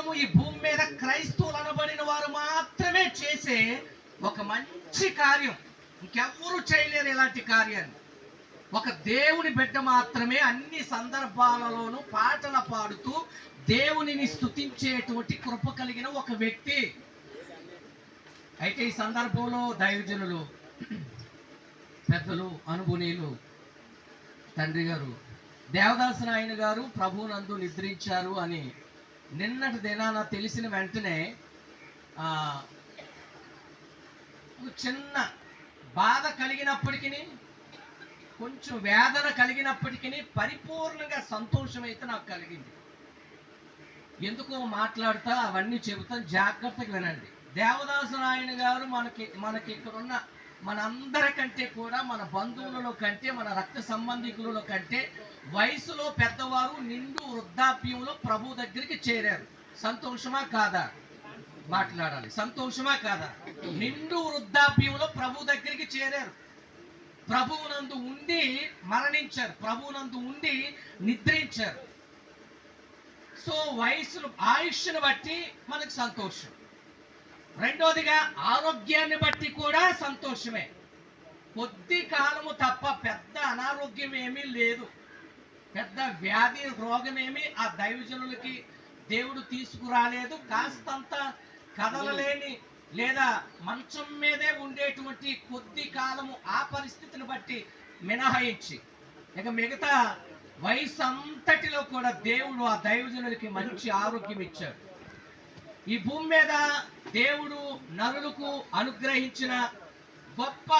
కేవలము ఈ భూమి మీద క్రైస్తవులు అనబడిన వారు మాత్రమే చేసే ఒక మంచి కార్యం. ఇంకెవ్వరూ చేయలేరు ఇలాంటి కార్యాన్ని. ఒక దేవుని బిడ్డ మాత్రమే అన్ని సందర్భాలలోనూ పాటలు పాడుతూ దేవునిని స్తుతించేటువంటి కృప కలిగిన ఒక వ్యక్తి. అయితే ఈ సందర్భంలో దైవజనులు, పెద్దలు, అనుభవనీయులు, తండ్రి గారు దేవదాసు నాయన గారు ప్రభువునందు నిద్రించారు అని నిన్నటి దినాన తెలిసిన వెంటనే చిన్న బాధ కలిగినప్పటికీ, కొంచెం వేదన కలిగినప్పటికీ పరిపూర్ణంగా సంతోషం అయితే నాకు కలిగింది. ఎందుకో మాట్లాడుతా అవన్నీ చెబుతాను, జాగ్రత్తగా వినండి. దేవదాసు నాయన గారు మనకి ఇక్కడున్న మనందరికంటే కూడా, మన బంధువులలో కంటే, మన రక్త సంబంధికులలో కంటే వయసులో పెద్దవారు నిండు వృద్ధాప్యంలో ప్రభు దగ్గరికి చేరారు. సంతోషమా కాదా? మాట్లాడాలి. సంతోషమా కాదా? నిండు వృద్ధాప్యంలో ప్రభు దగ్గరికి చేరారు. ప్రభువునందు ఉండి మరణించారు, ప్రభువునందు ఉండి నిద్రించారు. సో ఆయుష్ను బట్టి మనకు సంతోషం. రెండోదిగా ఆరోగ్యాన్ని బట్టి కూడా సంతోషమే. కొద్ది కాలము తప్ప పెద్ద అనారోగ్యం ఏమీ లేదు, పెద్ద వ్యాధి రోగమేమీ ఆ దైవజనులకి దేవుడు తీసుకురాలేదు. కాస్తంత కదలలేని లేదా మంచం మీదే ఉండేటువంటి కొద్ది కాలము ఆ పరిస్థితిని బట్టి మినహాయించి ఇక మిగతా వయసు అంతటిలో కూడా దేవుడు ఆ దైవజనులకి మంచి ఆరోగ్యం ఇచ్చాడు. ఈ భూమి మీద దేవుడు నరులకు అనుగ్రహించిన గొప్ప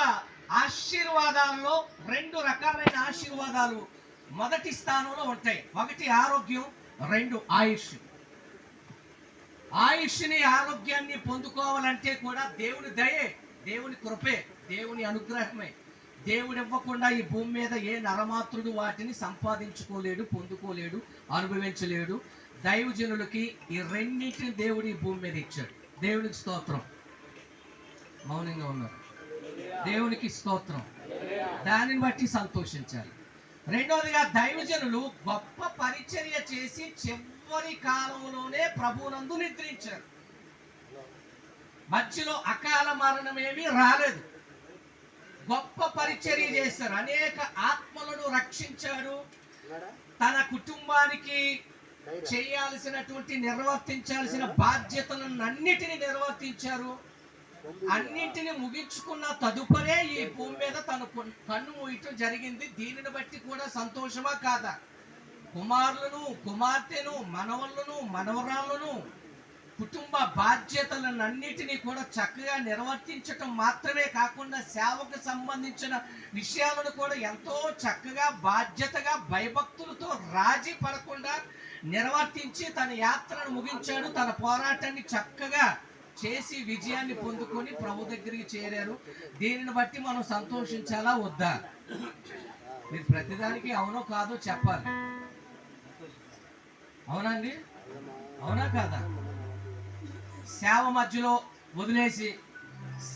ఆశీర్వాదాల్లో 2 రకాలైన ఆశీర్వాదాలు మొదటి స్థానంలో ఉంటాయి. 1 ఆరోగ్యం, 2 ఆయుష్. ఆయుష్ని, ఆరోగ్యాన్ని పొందుకోవాలంటే కూడా దేవుని దయే, దేవుని కృపే, దేవుని అనుగ్రహమే. దేవుడు ఇవ్వకుండా ఈ భూమి మీద ఏ నరమాత్రుడు వాటిని సంపాదించుకోలేడు, పొందుకోలేడు, అనుభవించలేడు. దైవజనులకి ఈ రెండింటిని దేవుడు ఈ భూమి మీద ఇచ్చాడు. దేవునికి స్తోత్రం. మౌనంగా ఉన్నారు. దేవునికి స్తోత్రం. దానిని బట్టి సంతోషించాలి. రెండవదిగా దైవజనులు గొప్ప పరిచర్య చేసి చివరి కాలంలోనే ప్రభువునందు నిద్రించారు. మధ్యలో అకాల మరణం ఏమీ రాలేదు. గొప్ప పరిచర్య చేశారు. అనేక ఆత్మలను రక్షించాడు. తన కుటుంబానికి చేయాల్సినటువంటి నిర్వర్తించాల్సిన బాధ్యతలను అన్నిటినీ నిర్వర్తించారు. అన్నింటిని ముగించుకున్న తదుపరే ఈ భూమి మీద తన కన్ను మూయటం జరిగింది. దీనిని బట్టి కూడా సంతోషమా కాదా? కుమారులను, కుమార్తెను, మనవళ్ళను, మనవరాళ్ళను, కుటుంబ బాధ్యతలను అన్నిటినీ కూడా చక్కగా నిర్వర్తించటం మాత్రమే కాకుండా సేవకు సంబంధించిన విషయాలను కూడా ఎంతో చక్కగా, బాధ్యతగా, భయభక్తులతో రాజీ పడకుండా నిర్వర్తించి తన యాత్రను ముగించాడు. తన పోరాటాన్ని చక్కగా చేసి విజయాన్ని పొందుకొని ప్రభు దగ్గరికి చేరారు. దీనిని బట్టి మనం సంతోషించాలా వద్దా? మీరు ప్రతిదానికి అవునో కాదో చెప్పాలి. అవునండి? అవునా కాదా? సేవ మధ్యలో వదిలేసి,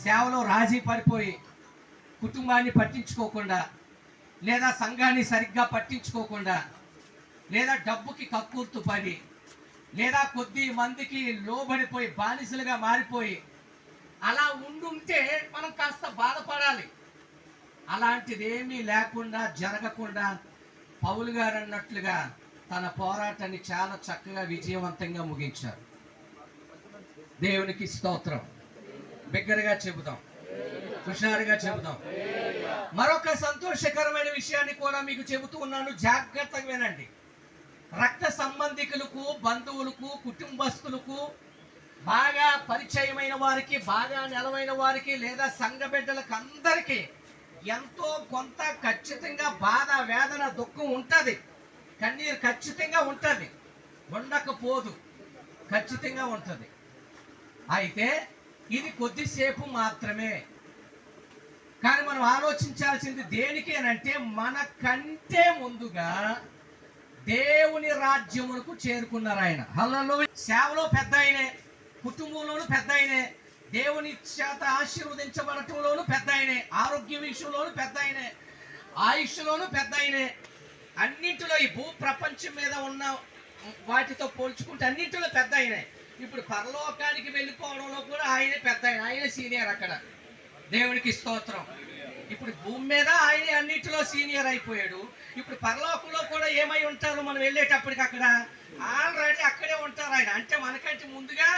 సేవలో రాజీ పడిపోయి, కుటుంబాన్ని పట్టించుకోకుండా, లేదా సంఘాన్ని సరిగ్గా పట్టించుకోకుండా, లేదా డబ్బుకి కక్కుర్తు పడి, లేదా కొద్ది మందికి లోబడిపోయి బానిసలుగా మారిపోయి అలా ఉండుంటే మనం కాస్త బాధపడాలి. అలాంటిది ఏమీ లేకుండా, జరగకుండా పౌలు గారు అన్నట్లుగా తన పోరాటాన్ని చాలా చక్కగా విజయవంతంగా ముగించారు. దేవునికి స్తోత్రం. బిగ్గరగా చెబుదాం, హుషారుగా చెబుదాం. మరొక సంతోషకరమైన విషయాన్ని కూడా మీకు చెబుతూ ఉన్నాను, జాగ్రత్తగా వినండి. రక్త సంబంధికులకు, బంధువులకు, కుటుంబస్తులకు, బాగా పరిచయమైన వారికి, బాగా నెలవైన వారికి, లేదా సంఘ బిడ్డలకు అందరికీ ఎంతో కొంత ఖచ్చితంగా బాధ, వేదన, దుఃఖం ఉంటుంది. కన్నీరు ఖచ్చితంగా ఉంటుంది, ఉండకపోదు, ఖచ్చితంగా ఉంటుంది. అయితే ఇది కొద్దిసేపు మాత్రమే. కానీ మనం ఆలోచించాల్సింది దేనికి అని అంటే, మనకంటే ముందుగా దేవుని రాజ్యమునకు చేరుకున్నారు ఆయన. హల్లెలూయా. సేవలో పెద్ద ఆయనే, కుటుంబంలోనూ పెద్ద ఆయనే, దేవుని చేత ఆశీర్వదించబడటంలోనూ పెద్ద ఆయనే, ఆరోగ్య విషయంలోనూ పెద్ద ఆయనే, ఆయుష్లోనూ పెద్ద ఆయనే. అన్నింటిలో ఈ భూ ప్రపంచం మీద ఉన్న వాటితో పోల్చుకుంటే అన్నింటిలో పెద్ద ఆయనే. ఇప్పుడు పరలోకానికి వెళ్ళిపోవడంలో కూడా ఆయనే పెద్ద ఆయన, ఆయనే సీనియర్ అక్కడ. దేవునికి స్తోత్రం. ఇప్పుడు భూమి మీద ఆయనే అన్నిటిలో సీనియర్ అయిపోయాడు. ఇప్పుడు పరలోకంలో కూడా ఏమై ఉంటారు మనం వెళ్ళేటప్పటికి? అక్కడ ఆల్రెడీ అక్కడే ఉంటారు ఆయన. అంటే మనకంటే ముందుగా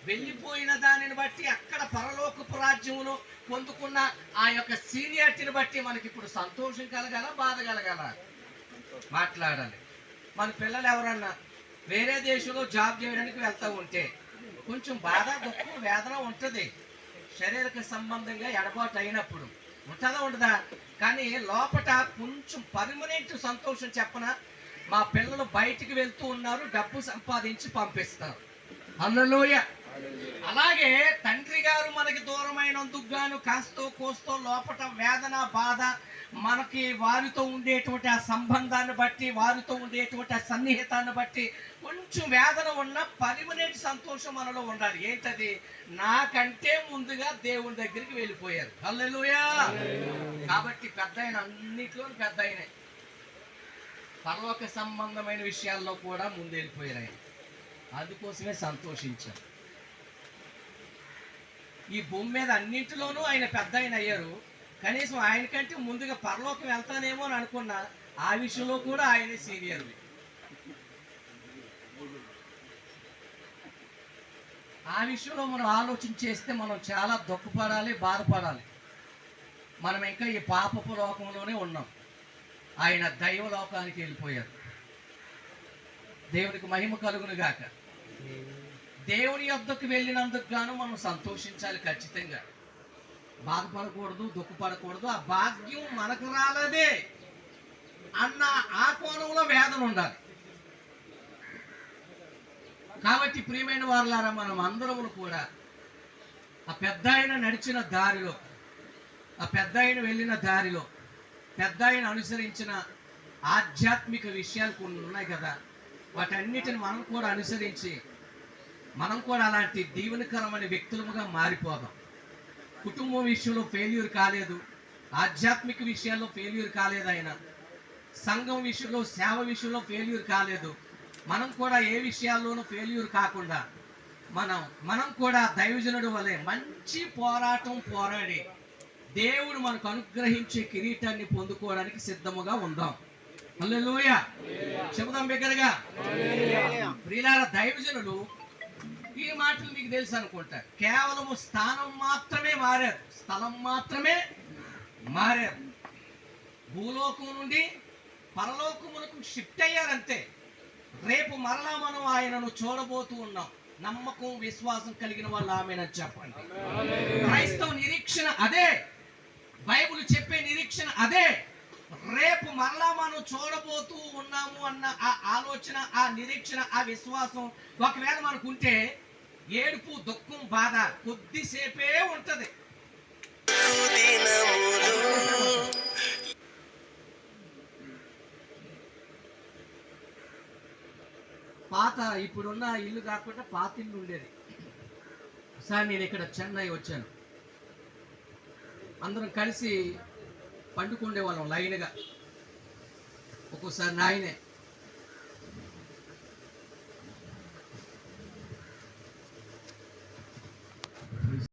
వెళ్ళిపోయిన దానిని బట్టి అక్కడ పరలోకపు రాజ్యమును పొందుకున్న ఆ యొక్క సీనియారిటీని బట్టి మనకి ఇప్పుడు సంతోషం కలగాల, బాధ కలగాల? మాట్లాడాలి. మన పిల్లలు ఎవరన్నా వేరే దేశంలో జాబ్ చేయడానికి వెళ్తూ ఉంటే కొంచెం బాధ, దుఃఖం, వేదన ఉంటుంది. శరీరక సంబంధంగా ఎడబాటు అయినప్పుడు ఉంటుందా ఉండదా? కానీ లోపట కొంచెం పర్మనెంట్ సంతోషం చెప్పన, మా పిల్లలు బయటికి వెళ్తూ ఉన్నారు, డబ్బు సంపాదించి పంపిస్తారు. హల్లెలూయా. అలాగే తండ్రి గారు మనకి దూరమైనందుకు గాను కాస్తో కోస్తో లోపట వేదన, బాధ, మనకి వారితో ఉండేటువంటి ఆ సంబంధాన్ని బట్టి, వారితో ఉండేటువంటి ఆ సన్నిహితాన్ని బట్టి కొంచెం వేదన ఉన్న పర్మనెంట్ సంతోషం మనలో ఉండాలి. ఏంటది? నాకంటే ముందుగా దేవుని దగ్గరికి వెళ్ళిపోయారు. హల్లెలూయా. కాబట్టి పెద్ద ఆయన, అన్నిట్లో పెద్ద ఆయనే. పరలోక సంబంధమైన విషయాల్లో కూడా ముందు వెళ్ళిపోయారు ఆయన. అందుకోసమే సంతోషించారు. ఈ భూమి మీద అన్నింటిలోనూ ఆయన పెద్ద ఆయన అయ్యారు. కనీసం ఆయనకంటే ముందుగా పరలోకం వెళ్తానేమో అని అనుకున్నా, ఆ విషయంలో కూడా ఆయనే సీనియర్. ఆ విషయంలో మనం ఆలోచన చేస్తే మనం చాలా దుఃఖపడాలి, బాధపడాలి. మనం ఇంకా ఈ పాపపు లోకంలోనే ఉన్నాం. ఆయన దైవ లోకానికి వెళ్ళిపోయారు. దేవునికి మహిమ కలుగును గాక. దేవుని యొద్దకు వెళ్ళినందుకు గాను మనం సంతోషించాలి ఖచ్చితంగా. బాధపడకూడదు, దుఃఖపడకూడదు. ఆ భాగ్యం మనకు రాలేదే అన్న ఆ కోణంలో వేదన ఉండాలి. కాబట్టి ప్రియమైన వారులారా, మనం అందరము కూడా ఆ పెద్ద ఆయన నడిచిన దారిలో, ఆ పెద్ద ఆయన వెళ్ళిన దారిలో, పెద్ద ఆయన అనుసరించిన ఆధ్యాత్మిక విషయాలు కొన్ని ఉన్నాయి కదా, వాటన్నిటిని మనం కూడా అనుసరించి మనం కూడా అలాంటి దీవెనకరమైన వ్యక్తులుగా మారిపోదాం. కుటుంబం విషయంలో ఫెయిల్యూర్ కాలేదు, ఆధ్యాత్మిక విషయాల్లో ఫెయిల్యూర్ కాలేదు ఆయన, సంఘం విషయంలో, సేవ విషయంలో ఫెయిల్యూర్ కాలేదు. మనం కూడా ఏ విషయాల్లోనూ ఫెయిల్యూర్ కాకుండా మనం కూడా దైవజనుడు వలె మంచి పోరాటం పోరాడి దేవుడు మనకు అనుగ్రహించే కిరీటాన్ని పొందుకోవడానికి సిద్ధముగా ఉందాం. హల్లెలూయా. చెబుదాం బిగ్గరగా. ప్రియులారా, దైవజనులు ఈ మాటలు మీకు తెలుసు అనుకుంటారు. కేవలము స్థానం మాత్రమే మారారు, స్థలం మాత్రమే మారారు. భూలోకం నుండి పరలోకమునకు షిఫ్ట్ అయ్యారంతే. రేపు మరలా మనం ఆయనను చూడబోతూ ఉన్నాం. నమ్మకం, విశ్వాసం కలిగిన వాళ్ళు ఆమేనని చెప్పండి. క్రైస్తవ నిరీక్షణ అదే, బైబిల్ చెప్పే నిరీక్షణ అదే. రేపు మరలా మనం చూడబోతూ ఉన్నాము అన్న ఆ ఆలోచన, ఆ నిరీక్షణ, ఆ విశ్వాసం ఒకవేళ మనకుంటే ఏడుపు, దుఃఖం, బాధ కొద్దిసేపే ఉంటది. పాత ఇప్పుడున్న ఇల్లు కాకుండా పాత ఇల్లు ఉండేది. సార్ నేను ఇక్కడ చెన్నై వచ్చాను, అందరం కలిసి పండుకుండే వాళ్ళం లైన్గా. ఒక్కోసారి నాయనే